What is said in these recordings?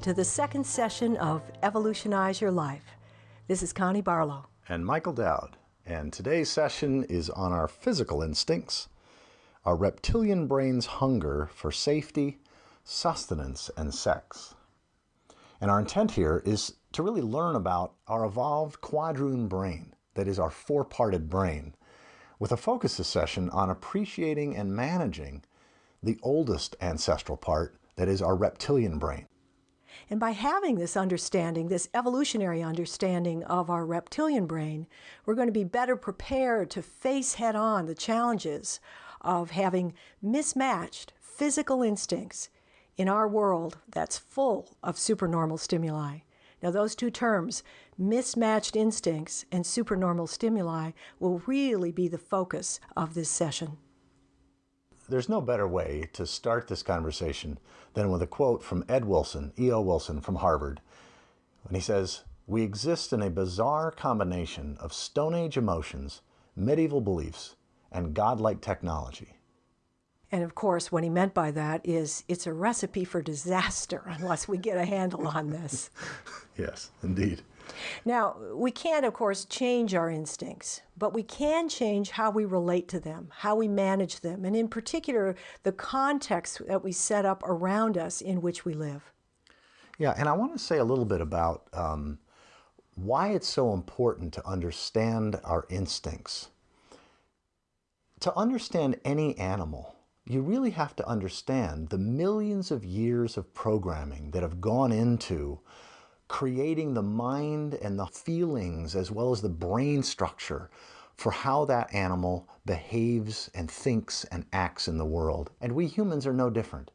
Welcome to the second session of Evolutionize Your Life. This is Connie Barlow. And Michael Dowd. And today's session is on our physical instincts, our reptilian brain's hunger for safety, sustenance, and sex. And our intent here is to really learn about our evolved quadroon brain, that is our four-parted brain, with a focus this session on appreciating and managing the oldest ancestral part, that is our reptilian brain. And by having this understanding, this evolutionary understanding of our reptilian brain, we're going to be better prepared to face head-on the challenges of having mismatched physical instincts in our world that's full of supernormal stimuli. Now, those two terms, mismatched instincts and supernormal stimuli, will really be the focus of this session. There's no better way to start this conversation than with a quote from Ed Wilson, E.O. Wilson from Harvard, when he says, "We exist in a bizarre combination of Stone Age emotions, medieval beliefs, and godlike technology." And of course, what he meant by that is it's a recipe for disaster unless we get a handle on this. Yes, indeed. Now, we can't, of course, change our instincts, but we can change how we relate to them, how we manage them, and in particular, the context that we set up around us in which we live. Yeah, and I want to say a little bit about why it's so important to understand our instincts. To understand any animal, you really have to understand the millions of years of programming that have gone into creating the mind and the feelings as well as the brain structure for how that animal behaves and thinks and acts in the world. And we humans are no different.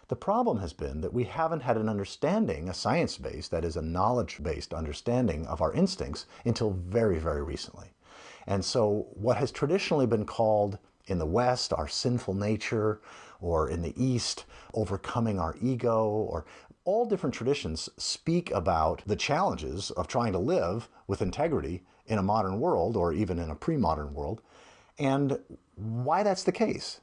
The problem has been that we haven't had an understanding, a science-based, that is a knowledge-based understanding of our instincts until very, very recently. And so what has traditionally been called in the West, our sinful nature, or in the East, overcoming our ego, or all different traditions speak about the challenges of trying to live with integrity in a modern world, or even in a pre-modern world, and why that's the case.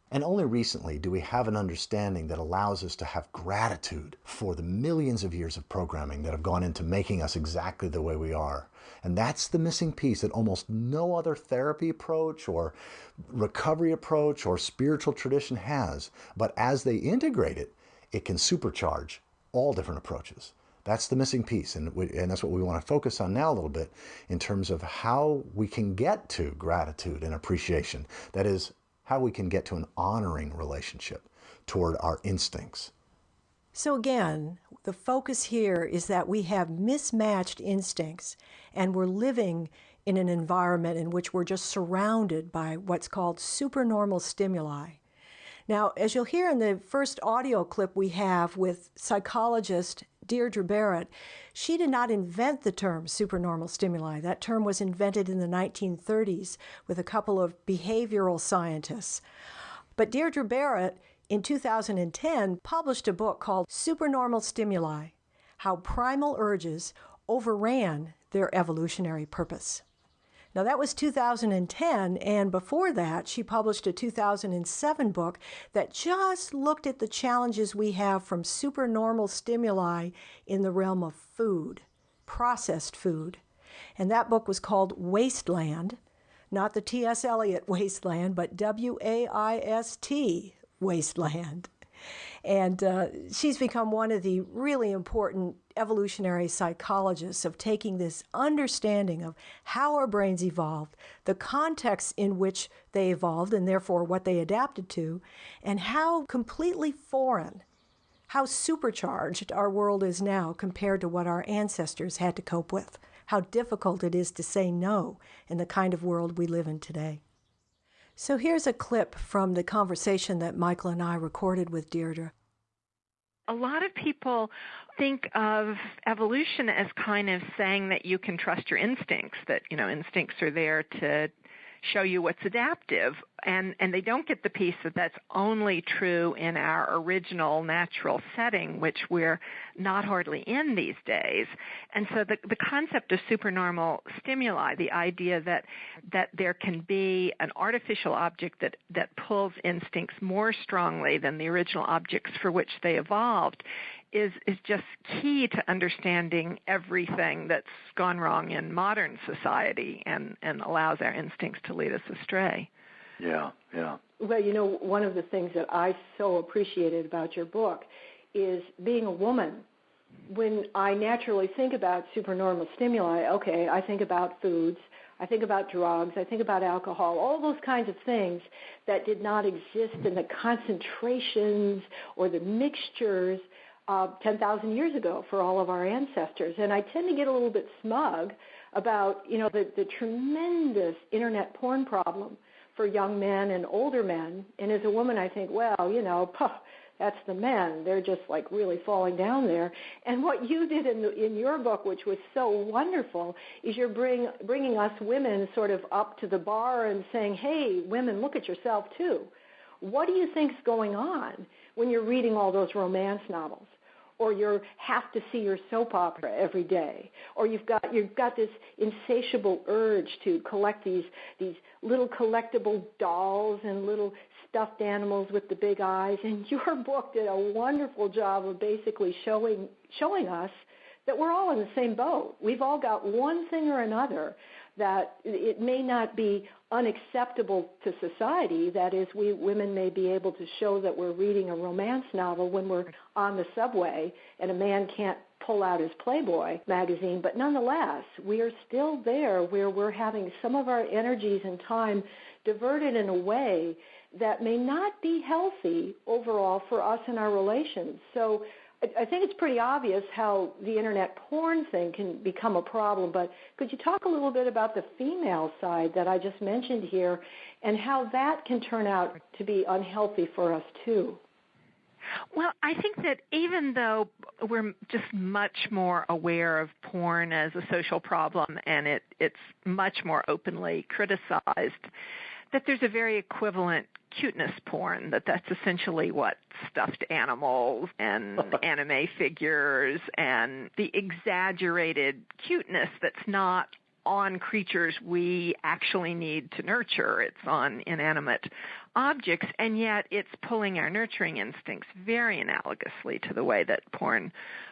And only recently do we have an understanding that allows us to have gratitude for the millions of years of programming that have gone into making us exactly the way we are. And that's the missing piece that almost no other therapy approach or recovery approach or spiritual tradition has. But as they integrate it, it can supercharge all different approaches. That's the missing piece, and that's what we want to focus on now a little bit in terms of how we can get to gratitude and appreciation. That is, how we can get to an honoring relationship toward our instincts. So again, the focus here is that we have mismatched instincts, and we're living in an environment in which we're just surrounded by what's called supernormal stimuli. Now, as you'll hear in the first audio clip we have with psychologist Deirdre Barrett, she did not invent the term supernormal stimuli. That term was invented in the 1930s with a couple of behavioral scientists. But Deirdre Barrett, in 2010, published a book called Supernormal Stimuli: How Primal Urges Overran Their Evolutionary Purpose. Now, that was 2010, and before that, she published a 2007 book that just looked at the challenges we have from supernormal stimuli in the realm of food, processed food. And that book was called Wasteland, not the T.S. Eliot Wasteland, but W-A-I-S-T, Wasteland. And she's become one of the really important evolutionary psychologists of taking this understanding of how our brains evolved, the context in which they evolved, and therefore what they adapted to, and how completely foreign, how supercharged our world is now compared to what our ancestors had to cope with, how difficult it is to say no in the kind of world we live in today. So here's a clip from the conversation that Michael and I recorded with Deirdre. A lot of people think of evolution as kind of saying that you can trust your instincts, that, instincts are there to show you what's adaptive, and they don't get the piece that that's only true in our original natural setting, which we're not hardly in these days. And so the concept of supernormal stimuli, the idea that there can be an artificial object that pulls instincts more strongly than the original objects for which they evolved, is just key to understanding everything that's gone wrong in modern society and allows our instincts to lead us astray. Yeah, yeah. Well, you know, one of the things that I so appreciated about your book is being a woman. When I naturally think about supernormal stimuli, okay, I think about foods, I think about drugs, I think about alcohol, all those kinds of things that did not exist in the concentrations or the mixtures 10,000 years ago for all of our ancestors. And I tend to get a little bit smug about, you know, the tremendous internet porn problem for young men and older men. And as a woman, I think, well, you know, that's the men. They're just like really falling down there. And what you did in your book, which was so wonderful, is you're bringing us women sort of up to the bar and saying, hey, women, look at yourself too. What do you think's going on when you're reading all those romance novels? Or you have to see your soap opera every day, or you've got this insatiable urge to collect these little collectible dolls and little stuffed animals with the big eyes. And your book did a wonderful job of basically showing us that we're all in the same boat. We've all got one thing or another that it may not be unacceptable to society. That is, we women may be able to show that we're reading a romance novel when we're on the subway and a man can't pull out his Playboy magazine, but nonetheless, we are still there where we're having some of our energies and time diverted in a way that may not be healthy overall for us and our relations. So I think it's pretty obvious how the internet porn thing can become a problem, but could you talk a little bit about the female side that I just mentioned here and how that can turn out to be unhealthy for us too? Well, I think that even though we're just much more aware of porn as a social problem and it's much more openly criticized, that there's a very equivalent cuteness porn, that's essentially what stuffed animals and anime figures and the exaggerated cuteness that's not on creatures we actually need to nurture. It's on inanimate objects, and yet it's pulling our nurturing instincts very analogously to the way that porn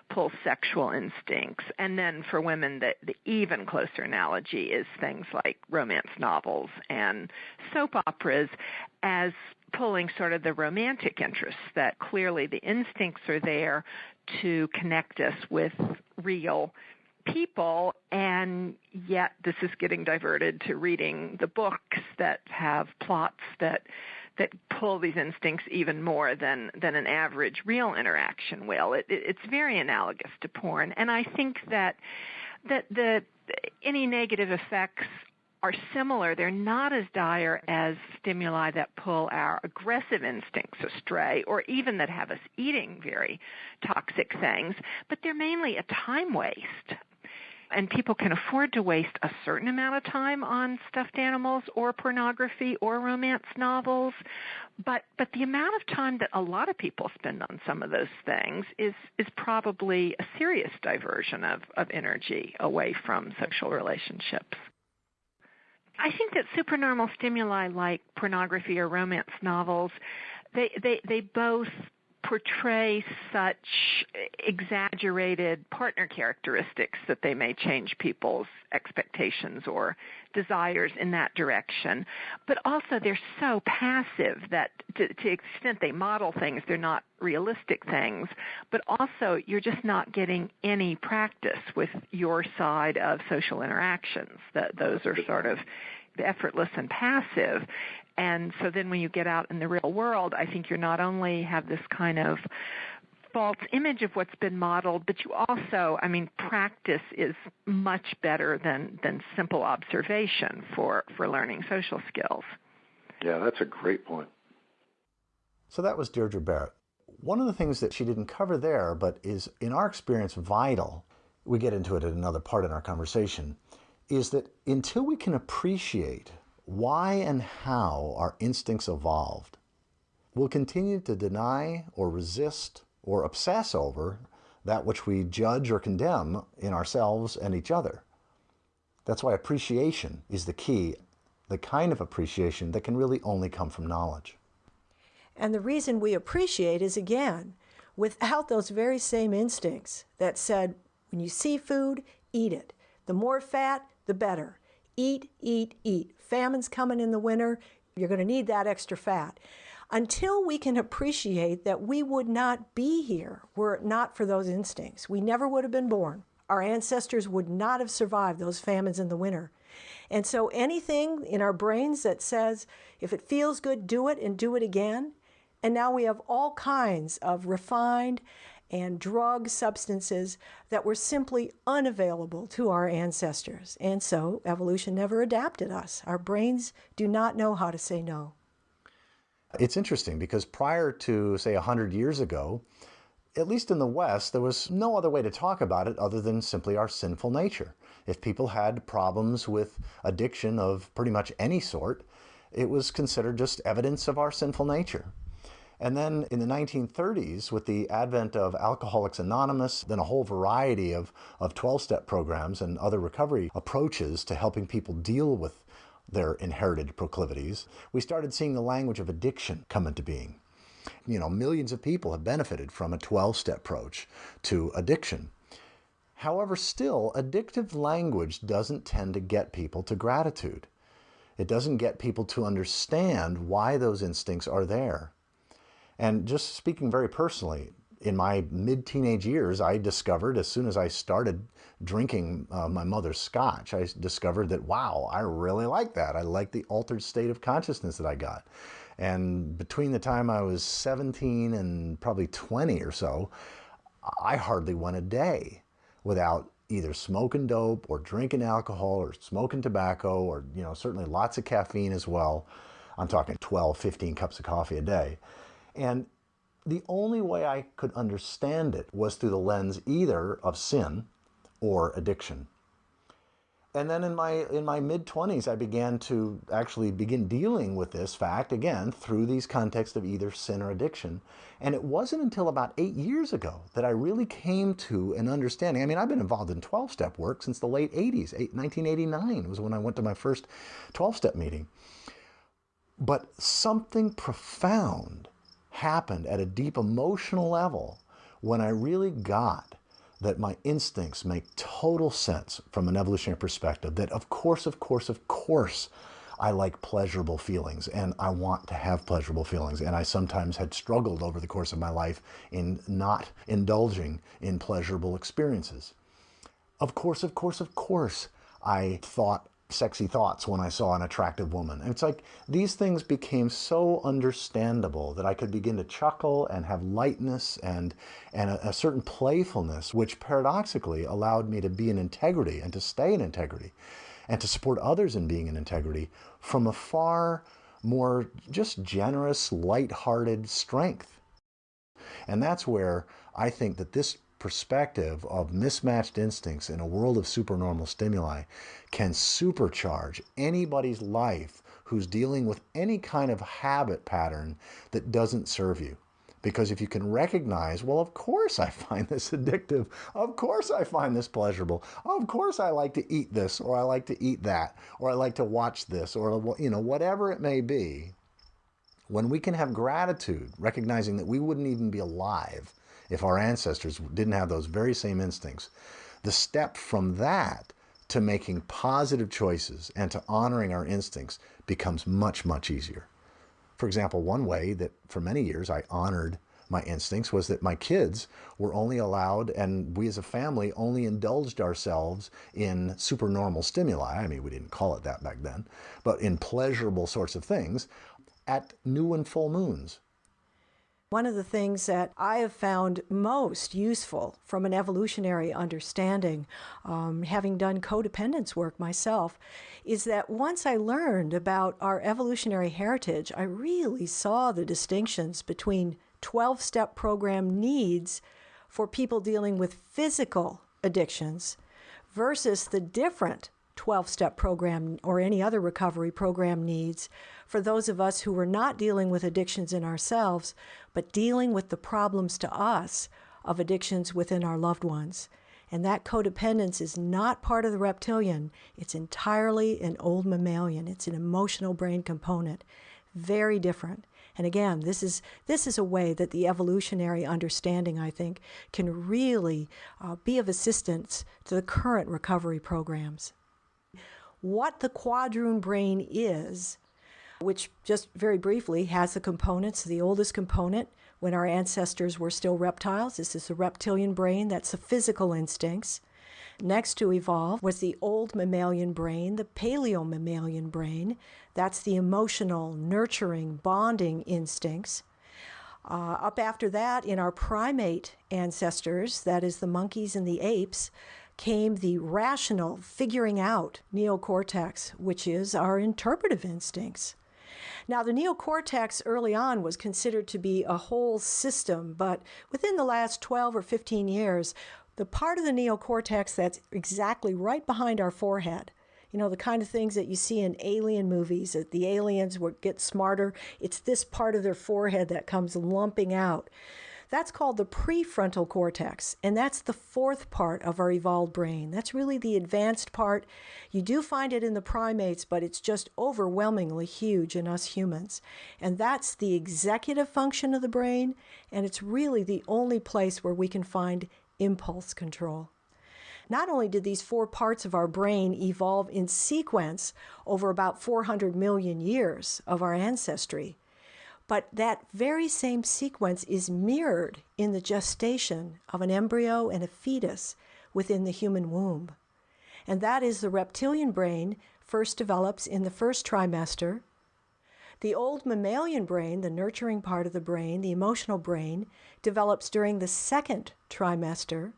pulls sexual instincts. And then for women, the even closer analogy is things like romance novels and soap operas as pulling sort of the romantic interests, that clearly the instincts are there to connect us with real people, and yet this is getting diverted to reading the books that have plots that pull these instincts even more than an average real interaction will. It's very analogous to porn, and I think that any negative effects are similar. They're not as dire as stimuli that pull our aggressive instincts astray, or even that have us eating very toxic things, but they're mainly a time waste. And people can afford to waste a certain amount of time on stuffed animals or pornography or romance novels, but the amount of time that a lot of people spend on some of those things is probably a serious diversion of energy away from social relationships. I think that supernormal stimuli like pornography or romance novels, they both portray such exaggerated partner characteristics that they may change people's expectations or desires in that direction. But also they're so passive that to the extent they model things, they're not realistic things. But also you're just not getting any practice with your side of social interactions. Those are sort of effortless and passive. And so then when you get out in the real world, I think you not only have this kind of false image of what's been modeled, but you also, practice is much better than simple observation for learning social skills. Yeah, that's a great point. So that was Deirdre Barrett. One of the things that she didn't cover there, but is in our experience vital, we get into it at another part in our conversation, is that until we can appreciate why and how our instincts evolved, we'll continue to deny or resist or obsess over that which we judge or condemn in ourselves and each other. That's why appreciation is the key, the kind of appreciation that can really only come from knowledge. And the reason we appreciate is, again, without those very same instincts that said, when you see food, eat it. The more fat, the better. Eat, eat, eat. Famine's coming in the winter. You're going to need that extra fat. Until we can appreciate that we would not be here were it not for those instincts. We never would have been born. Our ancestors would not have survived those famines in the winter. And so anything in our brains that says, if it feels good, do it and do it again. And now we have all kinds of refined and drug substances that were simply unavailable to our ancestors. And so evolution never adapted us. Our brains do not know how to say no. It's interesting because prior to, say, 100 years ago, at least in the West, there was no other way to talk about it other than simply our sinful nature. If people had problems with addiction of pretty much any sort, it was considered just evidence of our sinful nature. And then in the 1930s, with the advent of Alcoholics Anonymous, then a whole variety of 12-step programs and other recovery approaches to helping people deal with their inherited proclivities, we started seeing the language of addiction come into being. You know, millions of people have benefited from a 12-step approach to addiction. However, still, addictive language doesn't tend to get people to gratitude. It doesn't get people to understand why those instincts are there. And just speaking very personally, in my mid-teenage years, I discovered, as soon as I started drinking my mother's scotch, I discovered that, wow, I really like that. I like the altered state of consciousness that I got. And between the time I was 17 and probably 20 or so, I hardly went a day without either smoking dope or drinking alcohol or smoking tobacco or, you know, certainly lots of caffeine as well. I'm talking 12, 15 cups of coffee a day. And the only way I could understand it was through the lens either of sin or addiction. And then in my mid-20s, I began to actually begin dealing with this fact, again, through these contexts of either sin or addiction. And it wasn't until about 8 years ago that I really came to an understanding. I mean, I've been involved in 12-step work since the late 80s. 1989 was when I went to my first 12-step meeting. But something profound happened at a deep emotional level when I really got that my instincts make total sense from an evolutionary perspective, that of course, I like pleasurable feelings and I want to have pleasurable feelings. And I sometimes had struggled over the course of my life in not indulging in pleasurable experiences. Of course, I thought sexy thoughts when I saw an attractive woman. And it's like these things became so understandable that I could begin to chuckle and have lightness and a certain playfulness, which paradoxically allowed me to be in integrity and to stay in integrity and to support others in being in integrity from a far more just generous, lighthearted strength. And that's where I think that this perspective of mismatched instincts in a world of supernormal stimuli can supercharge anybody's life who's dealing with any kind of habit pattern that doesn't serve you. Because if you can recognize, well, of course I find this addictive, of course I find this pleasurable, of course I like to eat this, or I like to eat that, or I like to watch this, or, you know, whatever it may be, when we can have gratitude, recognizing that we wouldn't even be alive if our ancestors didn't have those very same instincts, the step from that to making positive choices and to honoring our instincts becomes much, much easier. For example, one way that for many years I honored my instincts was that my kids were only allowed, and we as a family only indulged ourselves in supernormal stimuli. I mean, we didn't call it that back then, but in pleasurable sorts of things at new and full moons. One of the things that I have found most useful from an evolutionary understanding, having done codependence work myself, is that once I learned about our evolutionary heritage, I really saw the distinctions between 12-step program needs for people dealing with physical addictions versus the different 12-step program or any other recovery program needs for those of us who were not dealing with addictions in ourselves, but dealing with the problems to us of addictions within our loved ones. And that codependence is not part of the reptilian. It's entirely an old mammalian. It's an emotional brain component. Very different. And again, this is a way that the evolutionary understanding, I think, can really be of assistance to the current recovery programs. What the quadroon brain is, which just very briefly has the components, the oldest component when our ancestors were still reptiles. This is the reptilian brain, that's the physical instincts. Next to evolve was the old mammalian brain, the paleomammalian brain. That's the emotional, nurturing, bonding instincts. Up after that, in our primate ancestors, that is the monkeys and the apes, came the rational, figuring out neocortex, which is our interpretive instincts. Now, the neocortex early on was considered to be a whole system, but within the last 12 or 15 years, the part of the neocortex that's exactly right behind our forehead, you know, the kind of things that you see in alien movies, that the aliens would get smarter, it's this part of their forehead that comes lumping out. That's called the prefrontal cortex, and that's the fourth part of our evolved brain. That's really the advanced part. You do find it in the primates, but it's just overwhelmingly huge in us humans. And that's the executive function of the brain, and it's really the only place where we can find impulse control. Not only did these four parts of our brain evolve in sequence over about 400 million years of our ancestry, but that very same sequence is mirrored in the gestation of an embryo and a fetus within the human womb. And that is the reptilian brain first develops in the first trimester. The old mammalian brain, the nurturing part of the brain, the emotional brain, develops during the second trimester.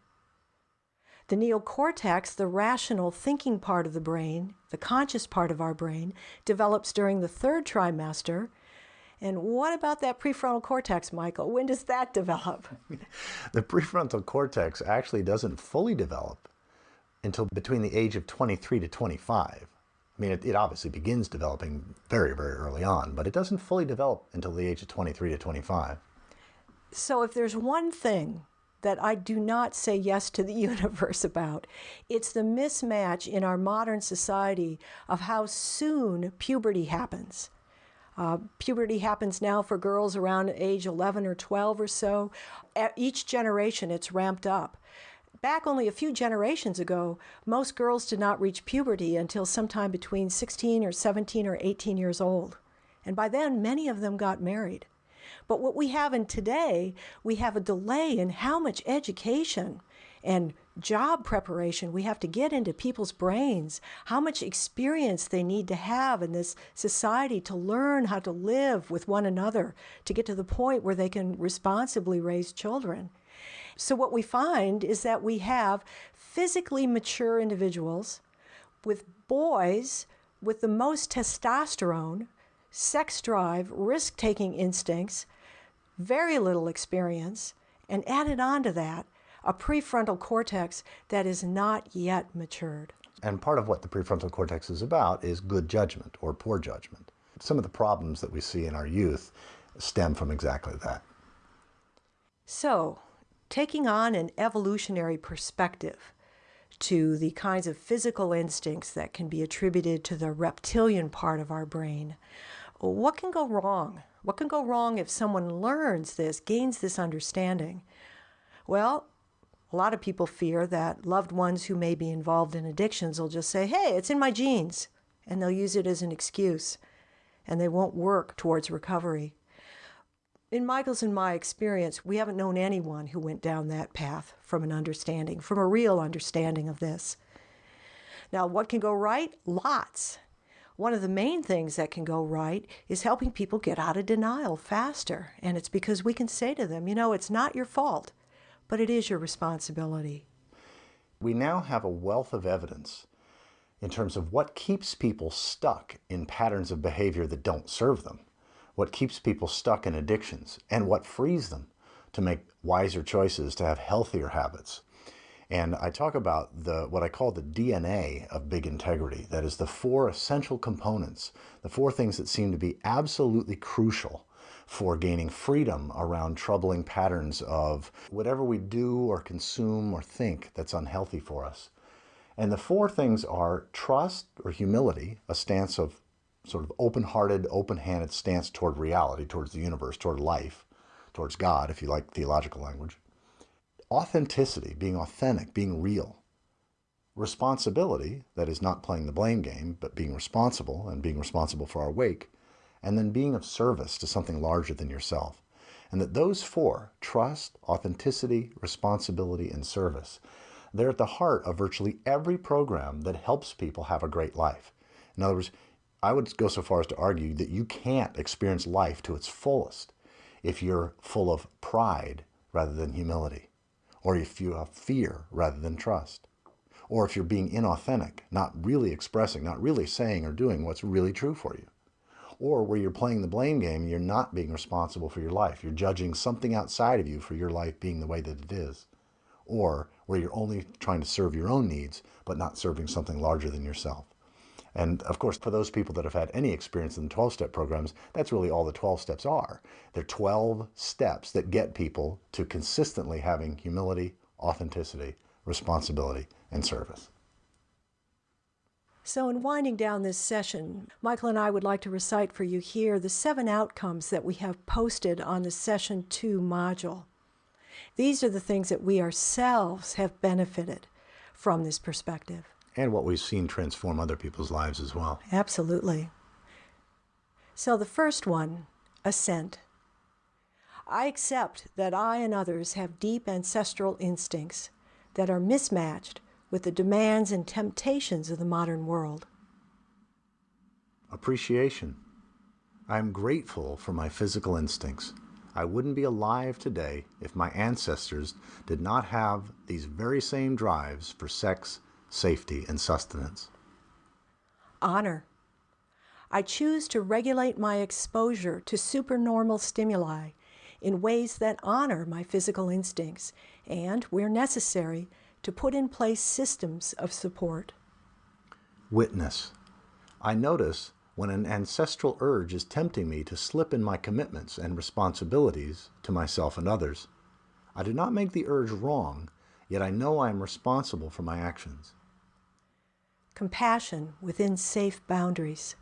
The neocortex, the rational thinking part of the brain, the conscious part of our brain, develops during the third trimester. And what about that prefrontal cortex, Michael? When does that develop? The prefrontal cortex actually doesn't fully develop until between the age of 23 to 25. I mean, it obviously begins developing very, very early on, but it doesn't fully develop until the age of 23 to 25. So if there's one thing that I do not say yes to the universe about, it's the mismatch in our modern society of how soon puberty happens. Puberty happens now for girls around age 11 or 12 or so. At each generation, it's ramped up. Back only a few generations ago, most girls did not reach puberty until sometime between 16 or 17 or 18 years old. And by then, many of them got married. But what we have in today, we have a delay in how much education and job preparation we have to get into people's brains, how much experience they need to have in this society to learn how to live with one another, to get to the point where they can responsibly raise children. So what we find is that we have physically mature individuals with boys with the most testosterone, sex drive, risk-taking instincts, very little experience, and added on to that, a prefrontal cortex that is not yet matured. And part of what the prefrontal cortex is about is good judgment or poor judgment. Some of the problems that we see in our youth stem from exactly that. So, taking on an evolutionary perspective to the kinds of physical instincts that can be attributed to the reptilian part of our brain, what can go wrong? What can go wrong if someone learns this, gains this understanding? Well, a lot of people fear that loved ones who may be involved in addictions will just say, hey, it's in my genes, and they'll use it as an excuse, and they won't work towards recovery. In Michael's and my experience, we haven't known anyone who went down that path from an understanding, from a real understanding of this. Now, what can go right? Lots. One of the main things that can go right is helping people get out of denial faster, and it's because we can say to them, you know, it's not your fault, but it is your responsibility. We now have a wealth of evidence in terms of what keeps people stuck in patterns of behavior that don't serve them, what keeps people stuck in addictions, and what frees them to make wiser choices, to have healthier habits. And I talk about what I call the DNA of big integrity. That is the four essential components, the four things that seem to be absolutely crucial for gaining freedom around troubling patterns of whatever we do or consume or think that's unhealthy for us. And the four things are trust or humility, a stance of sort of open-hearted, open-handed stance toward reality, towards the universe, toward life, towards God, if you like theological language. Authenticity, being authentic, being real. Responsibility, that is not playing the blame game, but being responsible and being responsible for our wake. And then being of service to something larger than yourself. And that those four, trust, authenticity, responsibility, and service, they're at the heart of virtually every program that helps people have a great life. In other words, I would go so far as to argue that you can't experience life to its fullest if you're full of pride rather than humility, or if you have fear rather than trust, or if you're being inauthentic, not really expressing, not really saying or doing what's really true for you, or where you're playing the blame game and you're not being responsible for your life. You're judging something outside of you for your life being the way that it is, or where you're only trying to serve your own needs but not serving something larger than yourself. And of course, for those people that have had any experience in the 12-step programs, that's really all the 12 steps are. They're 12 steps that get people to consistently having humility, authenticity, responsibility, and service. So in winding down this session, Michael and I would like to recite for you here the 7 outcomes that we have posted on the Session 2 module. These are the things that we ourselves have benefited from this perspective. And what we've seen transform other people's lives as well. Absolutely. So the first one, assent. I accept that I and others have deep ancestral instincts that are mismatched with the demands and temptations of the modern world. Appreciation. I am grateful for my physical instincts. I wouldn't be alive today if my ancestors did not have these very same drives for sex, safety, and sustenance. Honor. I choose to regulate my exposure to supernormal stimuli in ways that honor my physical instincts and, where necessary, to put in place systems of support. Witness. I notice when an ancestral urge is tempting me to slip in my commitments and responsibilities to myself and others. I do not make the urge wrong, yet I know I am responsible for my actions. Compassion within safe boundaries.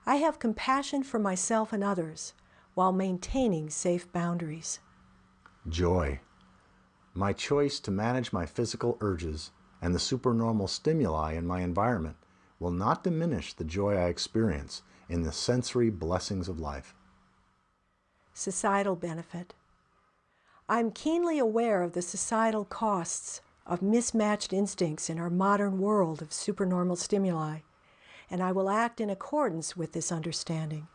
I have compassion for myself and others while maintaining safe boundaries. Joy. My choice to manage my physical urges and the supernormal stimuli in my environment will not diminish the joy I experience in the sensory blessings of life. Societal benefit. I'm keenly aware of the societal costs of mismatched instincts in our modern world of supernormal stimuli, and I will act in accordance with this understanding.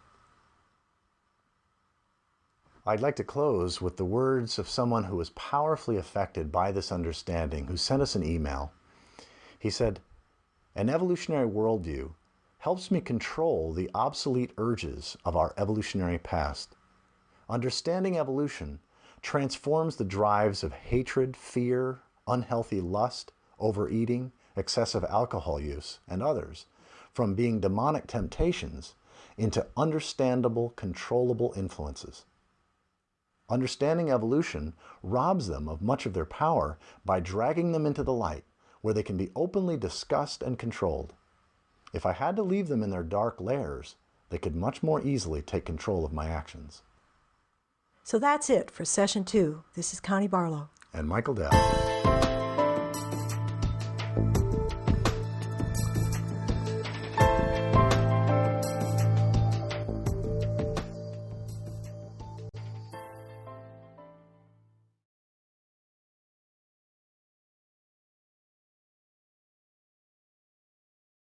I'd like to close with the words of someone who was powerfully affected by this understanding, who sent us an email. He said, "An evolutionary worldview helps me control the obsolete urges of our evolutionary past. Understanding evolution transforms the drives of hatred, fear, unhealthy lust, overeating, excessive alcohol use, and others from being demonic temptations into understandable, controllable influences. Understanding evolution robs them of much of their power by dragging them into the light, where they can be openly discussed and controlled. If I had to leave them in their dark lairs, they could much more easily take control of my actions." So that's it for Session 2. This is Connie Barlow. And Michael Dell.